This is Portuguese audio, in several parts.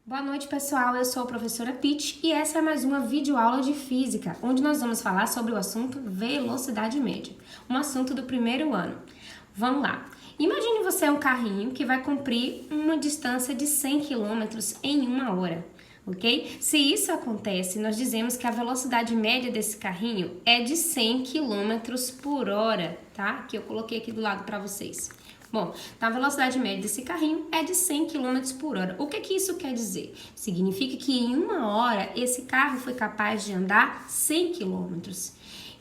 Boa noite, pessoal. Eu sou a professora Pitty e essa é mais uma videoaula de física, onde nós vamos falar sobre o assunto velocidade média, um assunto do primeiro ano. Vamos lá. Imagine você um carrinho que vai cumprir uma distância de 100 km em uma hora, ok? Se isso acontece, nós dizemos que a velocidade média desse carrinho é de 100 km por hora, tá? Que eu coloquei aqui do lado para vocês. Bom, então a velocidade média desse carrinho é de 100 km por hora. O que isso quer dizer? Significa que em uma hora esse carro foi capaz de andar 100 km.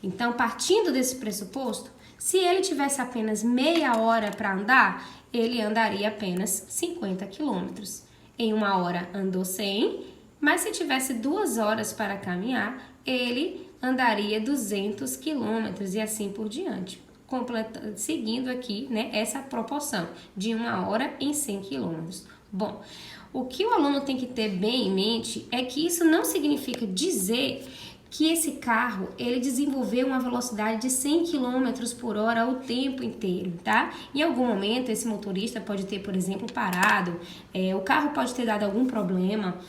Então, partindo desse pressuposto, se ele tivesse apenas meia hora para andar, ele andaria apenas 50 km. Em uma hora andou 100, mas se tivesse 2 horas para caminhar, ele andaria 200 km e assim por diante. Seguindo aqui, né, essa proporção de uma hora em 100 km. Bom, o que o aluno tem que ter bem em mente é que isso não significa dizer que esse carro, ele desenvolveu uma velocidade de 100 km por hora o tempo inteiro, tá? Em algum momento, esse motorista pode ter, por exemplo, parado, o carro pode ter dado algum problema,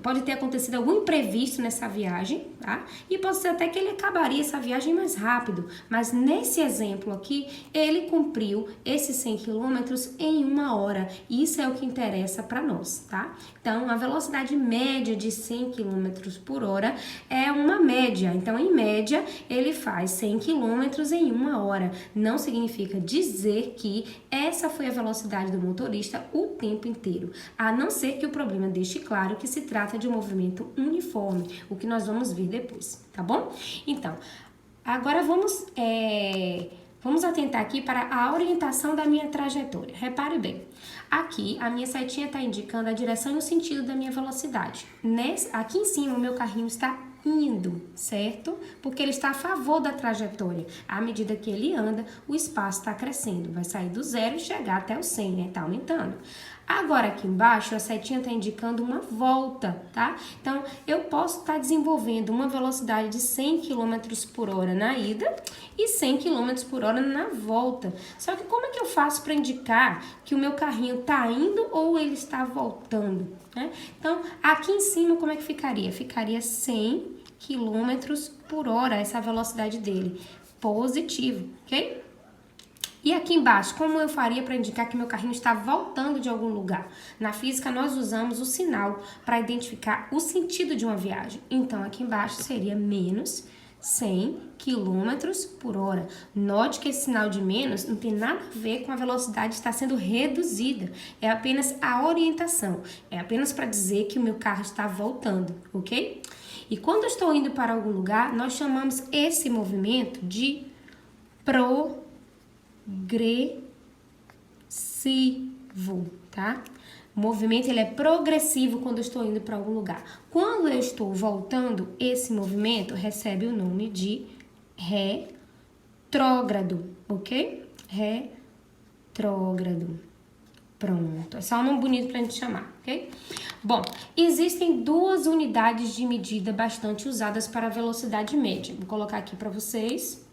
pode ter acontecido algum imprevisto nessa viagem, tá? E pode ser até que ele acabaria essa viagem mais rápido. Mas nesse exemplo aqui, ele cumpriu esses 100 km em uma hora. E isso é o que interessa para nós, tá? Então, a velocidade média de 100 km por hora é uma média. Então, em média, ele faz 100 km em uma hora. Não significa dizer que essa foi a velocidade do motorista o tempo inteiro. A não ser que o problema deixe claro que se trata de um movimento uniforme, o que nós vamos ver depois, tá bom? Então, agora vamos atentar aqui para a orientação da minha trajetória. Repare bem, aqui a minha setinha está indicando a direção e o sentido da minha velocidade. Aqui em cima o meu carrinho está indo, certo? Porque ele está a favor da trajetória. À medida que ele anda, o espaço está crescendo. Vai sair do 0 e chegar até o 100, né? Tá aumentando. Agora aqui embaixo, a setinha está indicando uma volta, tá? Então, eu posso estar desenvolvendo uma velocidade de 100 km por hora na ida e 100 km por hora na volta. Só que como é que eu faço para indicar que o meu carrinho está indo ou ele está voltando, né? Então, aqui em cima, como é que ficaria? Ficaria 100 km por hora, essa velocidade dele. Positivo, ok? E aqui embaixo, como eu faria para indicar que meu carrinho está voltando de algum lugar? Na física, nós usamos o sinal para identificar o sentido de uma viagem. Então, aqui embaixo seria menos 100 km por hora. Note que esse sinal de menos não tem nada a ver com a velocidade que está sendo reduzida. É apenas a orientação. É apenas para dizer que o meu carro está voltando, ok? E quando eu estou indo para algum lugar, nós chamamos esse movimento de progressivo, tá? O movimento ele é progressivo quando eu estou indo para algum lugar. Quando eu estou voltando, esse movimento recebe o nome de retrógrado, ok? Retrógrado. Pronto, é só um nome bonito pra gente chamar, ok? Bom, existem duas unidades de medida bastante usadas para a velocidade média. Vou colocar aqui para vocês.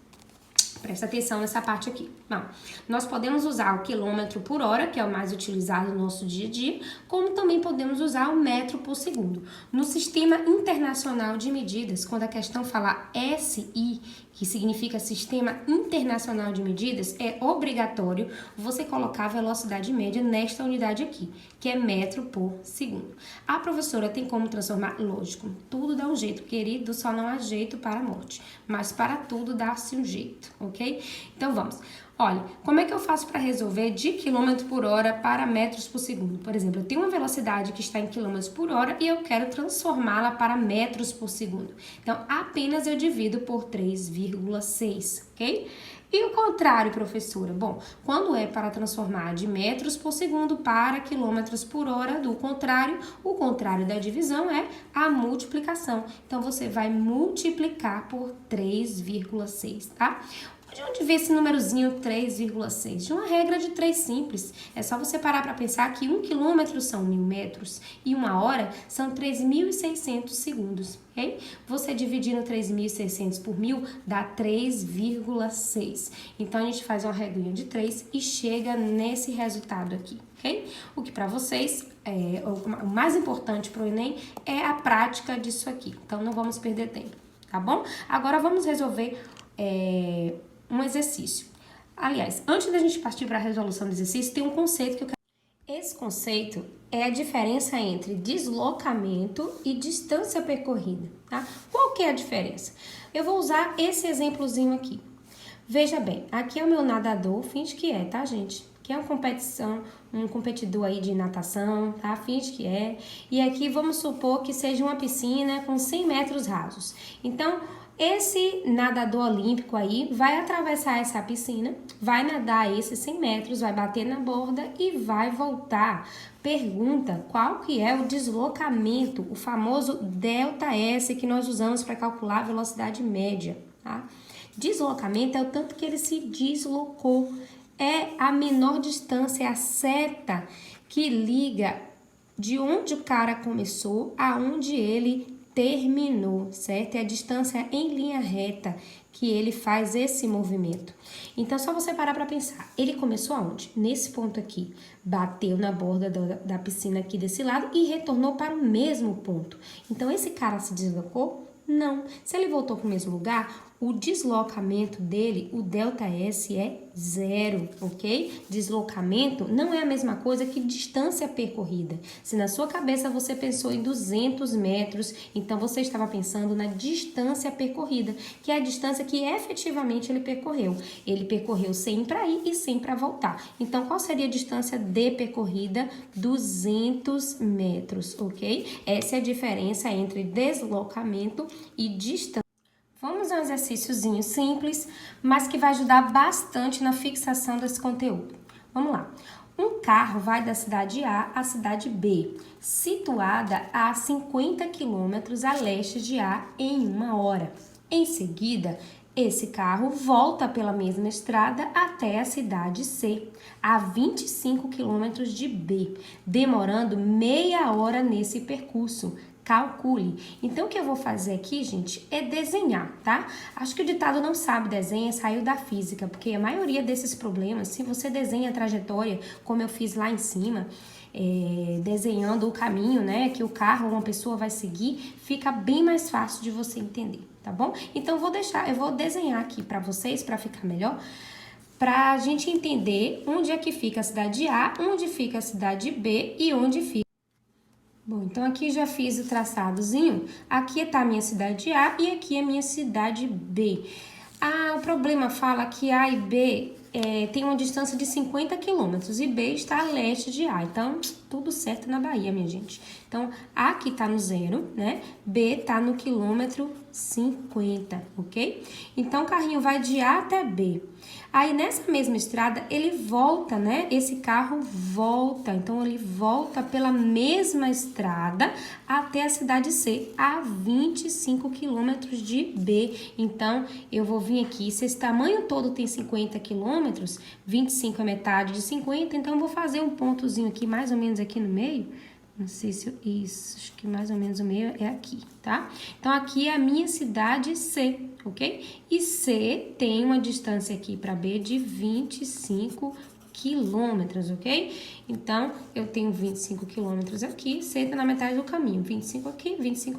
Presta atenção nessa parte aqui. Bom, nós podemos usar o quilômetro por hora, que é o mais utilizado no nosso dia a dia, como também podemos usar o metro por segundo. No sistema internacional de medidas, quando a questão fala SI, que significa Sistema Internacional de Medidas, é obrigatório você colocar a velocidade média nesta unidade aqui, que é metro por segundo. A professora tem como transformar? Lógico, tudo dá um jeito, querido, só não há jeito para a morte, mas para tudo dá-se um jeito, ok? Então vamos. Olha, como é que eu faço para resolver de km por hora para metros por segundo? Por exemplo, eu tenho uma velocidade que está em km por hora e eu quero transformá-la para metros por segundo. Então, apenas eu divido por 3,6, ok? E o contrário, professora? Bom, quando é para transformar de metros por segundo para quilômetros por hora, do contrário, o contrário da divisão é a multiplicação. Então, você vai multiplicar por 3,6, tá? De onde vem esse númerozinho 3,6? De uma regra de 3 simples. É só você parar para pensar que 1 quilômetro são 1.000 metros e 1 hora são 3.600 segundos, ok? Você dividindo 3.600 por 1.000 dá 3,6. Então, a gente faz uma regrinha de 3 e chega nesse resultado aqui, ok? O que para vocês, o mais importante para o Enem é a prática disso aqui. Então, não vamos perder tempo, tá bom? Agora, vamos resolver um exercício. Aliás, antes da gente partir para a resolução do exercício, tem um conceito que eu quero... Esse conceito é a diferença entre deslocamento e distância percorrida, tá? Qual que é a diferença? Eu vou usar esse exemplozinho aqui. Veja bem, aqui é o meu nadador, finge que é, tá, gente? Que é uma competição, um competidor aí de natação, tá? Finge que é. E aqui vamos supor que seja uma piscina com 100 metros rasos. Então, esse nadador olímpico aí vai atravessar essa piscina, vai nadar esses 100 metros, vai bater na borda e vai voltar. Pergunta qual que é o deslocamento, o famoso ΔS que nós usamos para calcular a velocidade média, tá? Deslocamento é o tanto que ele se deslocou. É a menor distância, é a seta que liga de onde o cara começou aonde ele terminou, certo? É a distância em linha reta que ele faz esse movimento. Então, só você parar para pensar. Ele começou aonde? Nesse ponto aqui. Bateu na borda da piscina aqui desse lado e retornou para o mesmo ponto. Então, esse cara se deslocou? Não. Se ele voltou para o mesmo lugar, o deslocamento dele, o ΔS é 0, ok? Deslocamento não é a mesma coisa que distância percorrida. Se na sua cabeça você pensou em 200 metros, então você estava pensando na distância percorrida, que é a distância que efetivamente ele percorreu. Ele percorreu 100 para ir e 100 para voltar. Então, qual seria a distância de percorrida? 200 metros, ok? Essa é a diferença entre deslocamento e distância. Vamos a um exercíciozinho simples, mas que vai ajudar bastante na fixação desse conteúdo. Vamos lá. Um carro vai da cidade A à cidade B, situada a 50 quilômetros a leste de A em 1 hora. Em seguida, esse carro volta pela mesma estrada até a cidade C, a 25 quilômetros de B, demorando meia hora nesse percurso. Calcule. Então, o que eu vou fazer aqui, gente, é desenhar, tá? Acho que o ditado não sabe desenha, saiu da física, porque a maioria desses problemas, se você desenha a trajetória, como eu fiz lá em cima, desenhando o caminho, né, que o carro ou uma pessoa vai seguir, fica bem mais fácil de você entender, tá bom? Então, eu vou desenhar aqui para vocês, para ficar melhor, para a gente entender onde é que fica a cidade A, onde fica a cidade B e onde fica. Bom, então aqui já fiz o traçadozinho. Aqui está a minha cidade A e aqui é a minha cidade B. O problema fala que A e B tem uma distância de 50 quilômetros e B está a leste de A. Então, tudo certo na Bahia, minha gente. Então, A aqui está no 0, né? B está no quilômetro 50, ok? Então, o carrinho vai de A até B. Aí, nessa mesma estrada, ele volta, né? Esse carro volta. Então, ele volta pela mesma estrada até a cidade C, a 25 quilômetros de B. Então, eu vou vir aqui. Se esse tamanho todo tem 50 quilômetros, 25 é metade de 50. Então, eu vou fazer um pontozinho aqui, mais ou menos aqui no meio. Não sei se isso, acho que mais ou menos o meio é aqui, tá? Então, aqui é a minha cidade C, ok? E C tem uma distância aqui para B de 25 quilômetros, ok? Então, eu tenho 25 quilômetros aqui, C tá na metade do caminho, 25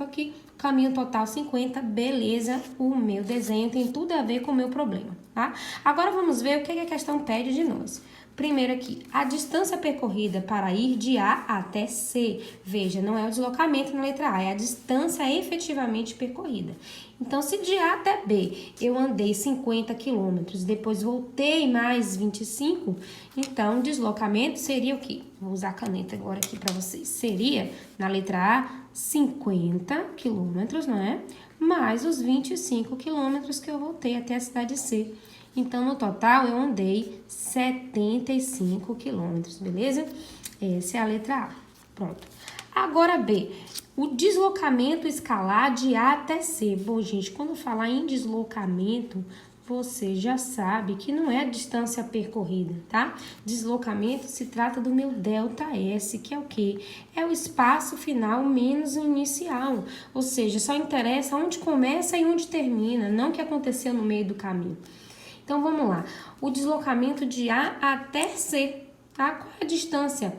aqui, caminho total 50, beleza, o meu desenho tem tudo a ver com o meu problema, tá? Agora, vamos ver o que a questão pede de nós. Primeiro aqui, a distância percorrida para ir de A até C. Veja, não é o deslocamento na letra A, é a distância efetivamente percorrida. Então, se de A até B eu andei 50 quilômetros, depois voltei mais 25, então o deslocamento seria o quê? Vou usar a caneta agora aqui para vocês. Seria, na letra A, 50 quilômetros, não é? Mais os 25 quilômetros que eu voltei até a cidade C. Então, no total, eu andei 75 quilômetros, beleza? Essa é a letra A. Pronto. Agora, B. O deslocamento escalar de A até C. Bom, gente, quando falar em deslocamento, você já sabe que não é a distância percorrida, tá? Deslocamento se trata do meu ΔS, que é o quê? É o espaço final menos o inicial. Ou seja, só interessa onde começa e onde termina, não o que aconteceu no meio do caminho. Então, vamos lá. O deslocamento de A até C, tá? Qual é a distância?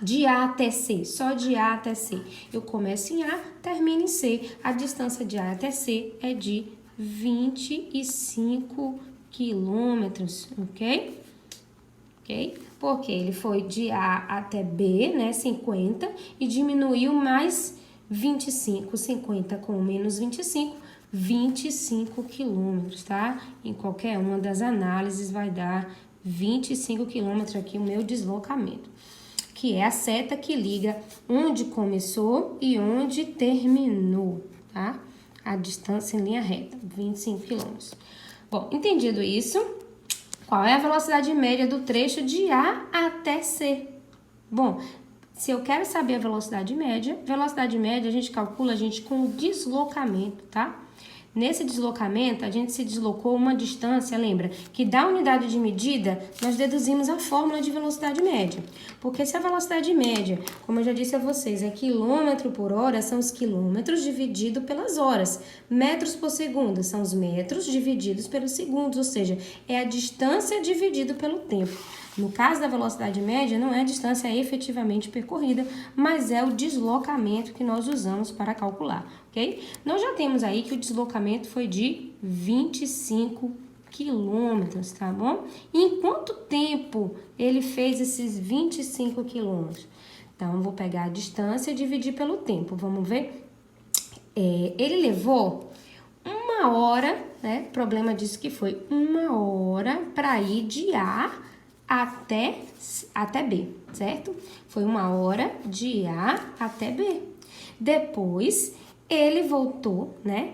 De A até C, só de A até C. Eu começo em A, termino em C. A distância de A até C é de 25 quilômetros, ok? Ok? Porque ele foi de A até B, né, 50, e diminuiu mais 25, 50 com menos 25 quilômetros, tá? Em qualquer uma das análises vai dar 25 quilômetros aqui o meu deslocamento, que é a seta que liga onde começou e onde terminou, tá? A distância em linha reta, 25 km. Bom, entendido isso, qual é a velocidade média do trecho de A até C? Bom, se eu quero saber a velocidade média a gente calcula com o deslocamento, tá? Nesse deslocamento, a gente se deslocou uma distância, lembra, que da unidade de medida, nós deduzimos a fórmula de velocidade média. Porque se a velocidade média, como eu já disse a vocês, é quilômetro por hora, são os quilômetros dividido pelas horas. Metros por segundo são os metros divididos pelos segundos, ou seja, é a distância dividido pelo tempo. No caso da velocidade média, não é a distância efetivamente percorrida, mas é o deslocamento que nós usamos para calcular, ok? Nós já temos aí que o deslocamento foi de 25 quilômetros, tá bom? E em quanto tempo ele fez esses 25 quilômetros? Então, eu vou pegar a distância e dividir pelo tempo, vamos ver? Ele levou 1 hora, né? O problema disso que foi 1 hora para ir de A até B, certo? Foi 1 hora de A até B. Depois, ele voltou, né,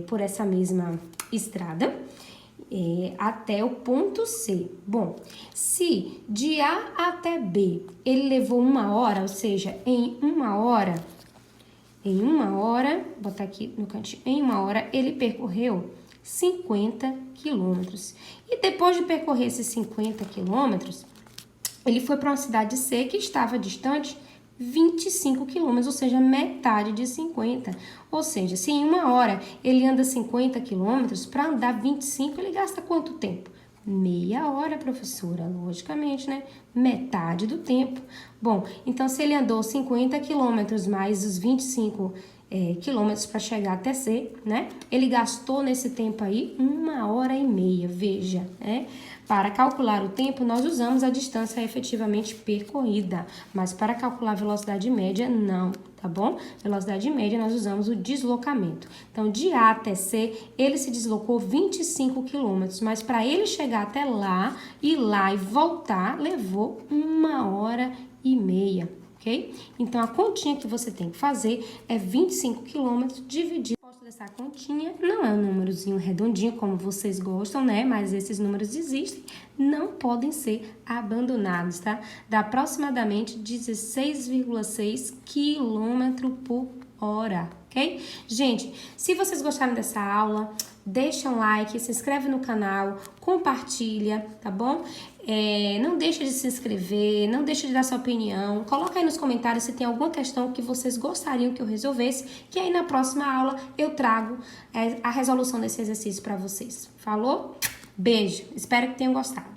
por essa mesma estrada até o ponto C. Bom, se de A até B ele levou 1 hora, ou seja, em uma hora, vou botar aqui no cantinho, em 1 hora ele percorreu 50 quilômetros. E depois de percorrer esses 50 quilômetros, ele foi para uma cidade C que estava distante 25 quilômetros, ou seja, metade de 50. Ou seja, se em 1 hora ele anda 50 quilômetros, para andar 25 ele gasta quanto tempo? Meia hora, professora, logicamente, né? Metade do tempo. Bom, então se ele andou 50 quilômetros mais os 25 quilômetros para chegar até C, né? Ele gastou nesse tempo aí 1h30, veja, né? Para calcular o tempo, nós usamos a distância efetivamente percorrida, mas para calcular a velocidade média, não, tá bom? Velocidade média, nós usamos o deslocamento. Então, de A até C, ele se deslocou 25 quilômetros, mas para ele chegar até lá, ir lá e voltar, levou 1h30. Ok? Então, a continha que você tem que fazer é 25 quilômetros dividido. Posso dessa continha, não é um númerozinho redondinho como vocês gostam, né? Mas esses números existem, não podem ser abandonados, tá? Dá aproximadamente 16,6 quilômetros por hora, ok? Gente, se vocês gostaram dessa aula, deixa um like, se inscreve no canal, compartilha, tá bom? Não deixa de se inscrever, não deixa de dar sua opinião. Coloca aí nos comentários se tem alguma questão que vocês gostariam que eu resolvesse, que aí na próxima aula eu trago a resolução desse exercício para vocês. Falou? Beijo, espero que tenham gostado.